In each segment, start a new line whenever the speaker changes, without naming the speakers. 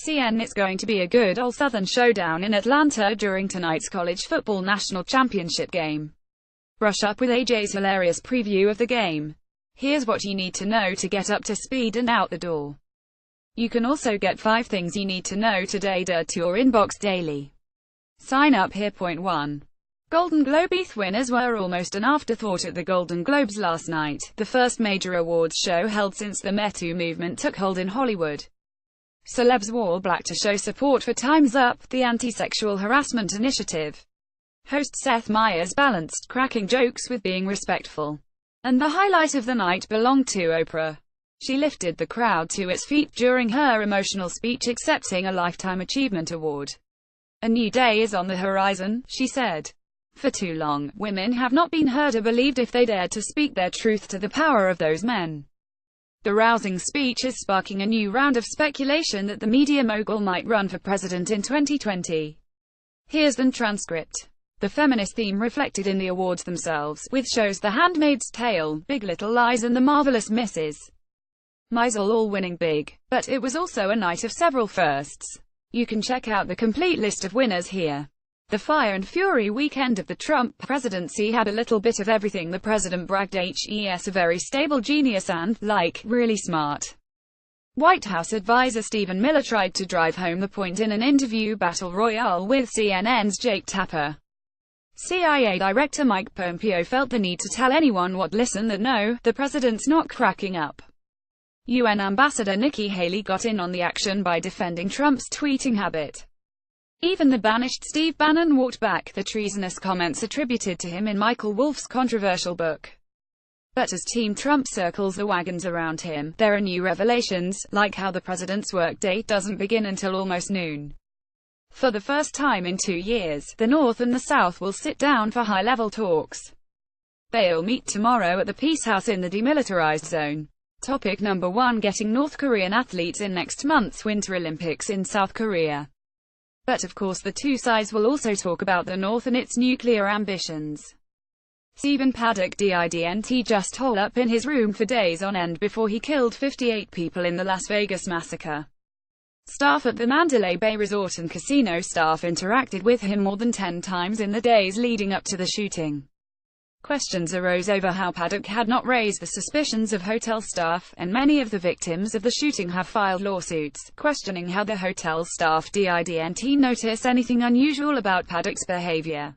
CN It's going to be a good old Southern showdown in Atlanta during tonight's college football national championship game. Brush up with AJ's hilarious preview of the game. Here's what you need to know to get up to speed and out the door. You can also get 5 things you need to know today to your inbox daily. Sign up here. Point 1. Golden Globe ETH winners were almost an afterthought at the Golden Globes last night, the first major awards show held since the Me Too movement took hold in Hollywood. Celebs wore black to show support for Time's Up, the anti-sexual harassment initiative. Host Seth Meyers balanced cracking jokes with being respectful. And the highlight of the night belonged to Oprah. She lifted the crowd to its feet during her emotional speech accepting a Lifetime Achievement Award. "A new day is on the horizon," she said. "For too long, women have not been heard or believed if they dared to speak their truth to the power of those men." The rousing speech is sparking a new round of speculation that the media mogul might run for president in 2020. Here's the transcript. The feminist theme reflected in the awards themselves, with shows The Handmaid's Tale, Big Little Lies and The Marvelous Mrs. Maisel all winning big. But it was also a night of several firsts. You can check out the complete list of winners here. The fire and fury weekend of the Trump presidency had a little bit of everything. The president bragged HES a very stable genius and, like, really smart. White House advisor Stephen Miller tried to drive home the point in an interview battle royale with CNN's Jake Tapper. CIA Director Mike Pompeo felt the need to tell anyone what listen that no, the president's not cracking up. UN Ambassador Nikki Haley got in on the action by defending Trump's tweeting habit. Even the banished Steve Bannon walked back the treasonous comments attributed to him in Michael Wolff's controversial book. But as Team Trump circles the wagons around him, there are new revelations, like how the president's workday doesn't begin until almost noon. For the first time in 2 years, the North and the South will sit down for high-level talks. They'll meet tomorrow at the Peace House in the demilitarized zone. Topic number 1: Getting North Korean athletes in next month's Winter Olympics in South Korea. But of course the two sides will also talk about the North and its nuclear ambitions. Stephen Paddock didn't just hole up in his room for days on end before he killed 58 people in the Las Vegas massacre. Staff at the Mandalay Bay Resort and Casino staff interacted with him more than 10 times in the days leading up to the shooting. Questions arose over how Paddock had not raised the suspicions of hotel staff, and many of the victims of the shooting have filed lawsuits, questioning how the hotel staff didn't notice anything unusual about Paddock's behavior.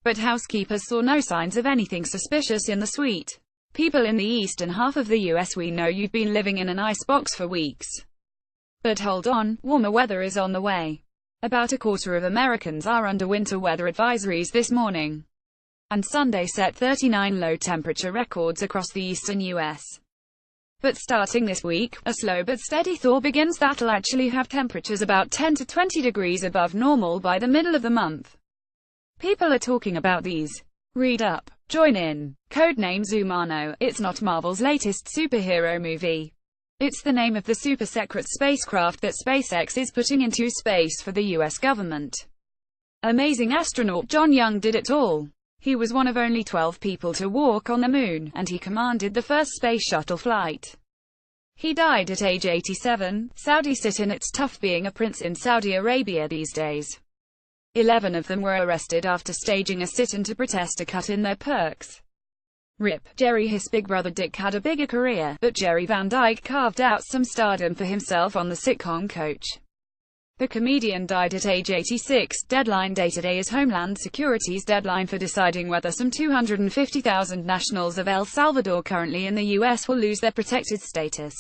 But housekeepers saw no signs of anything suspicious in the suite. "People in the eastern half of the US, we know you've been living in an icebox for weeks. But hold on, warmer weather is on the way. About a quarter of Americans are under winter weather advisories this morning. And Sunday set 39 low-temperature records across the eastern U.S. But starting this week, a slow but steady thaw begins that'll actually have temperatures about 10 to 20 degrees above normal by the middle of the month. People are talking about these. Read up. Join in. Codename Zumano. It's not Marvel's latest superhero movie. It's the name of the super-secret spacecraft that SpaceX is putting into space for the U.S. government. Amazing astronaut John Young did it all. He was one of only 12 people to walk on the moon, and he commanded the first space shuttle flight. He died at age 87. Saudi sit-in. It's tough being a prince in Saudi Arabia these days. 11 of them were arrested after staging a sit-in to protest a cut in their perks. RIP. Jerry. His big brother Dick had a bigger career, but Jerry Van Dyke carved out some stardom for himself on the sitcom Coach. The comedian died at age 86. Deadline day today is Homeland Security's deadline for deciding whether some 250,000 nationals of El Salvador currently in the U.S. will lose their protected status.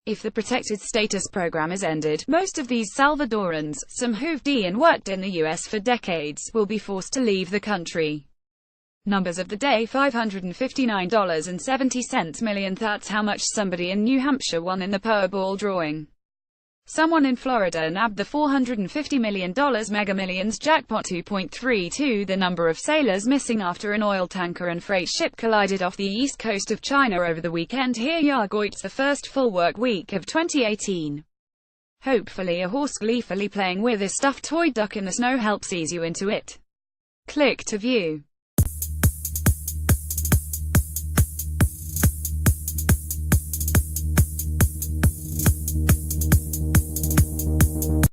If the protected status program is ended, most of these Salvadorans, some who've worked in the U.S. for decades, will be forced to leave the country. Numbers of the day: $559.70 million. That's how much somebody in New Hampshire won in the Powerball drawing. Someone in Florida nabbed the $450 million Mega Millions jackpot. 2.32 The number of sailors missing after an oil tanker and freight ship collided off the east coast of China over the weekend. Here Yagoit's the first full work week of 2018. Hopefully a horse gleefully playing with a stuffed toy duck in the snow helps ease you into it. Click to view.